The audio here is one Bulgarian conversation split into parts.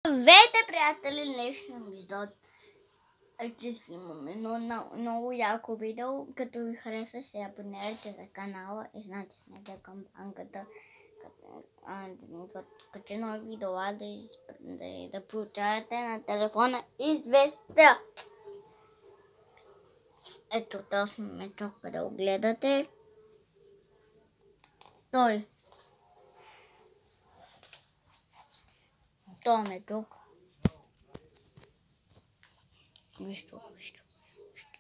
Здравейте, приятели! Днешния епизод ще снимаме много яко видео. Като ви хареса, се абонирайте за канала и натиснете камбанката, като нови видеа да получавате на телефона известия. Ето този момичок, да го гледате. Той момичок. Вижте.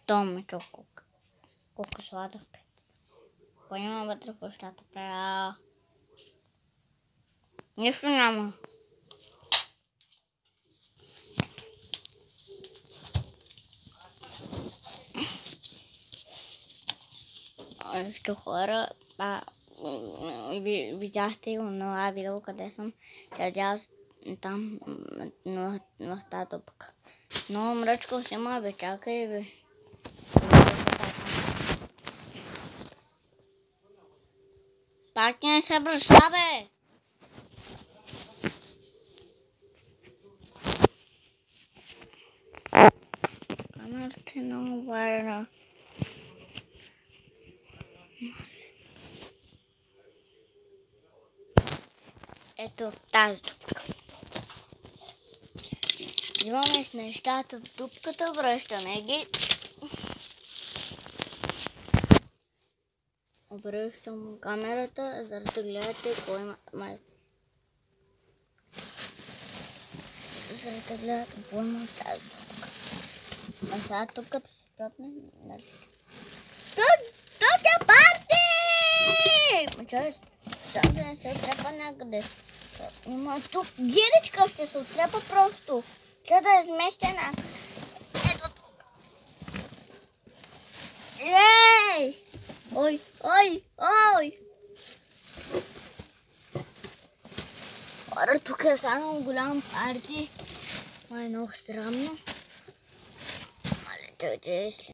Това момичок колко сладък. Ако има вътре в устата, правя. Нищо няма. Вижте, хора, видяхте го на видео, къде съм седял там в тази дупка. Но мръчко снима, бе, чакай, бе. Пак не се бръща, бе! Камерата е много важна. Ето тази дупка. Взимаме с нещата в дупката, връщаме ги. Обръщам камерата, за да гледате кой има. За да гледате кой има тази дупка. А сега тук като се пропне. Тук е парти! Мачай, само да не се отрепа някъде. Има тук гиричка, ще се отрепа просто. Ще да е изместена. Ето тук. Ей! Ой! Хора, тук е станало голям парти. Това е много странно. Мале, чакайте,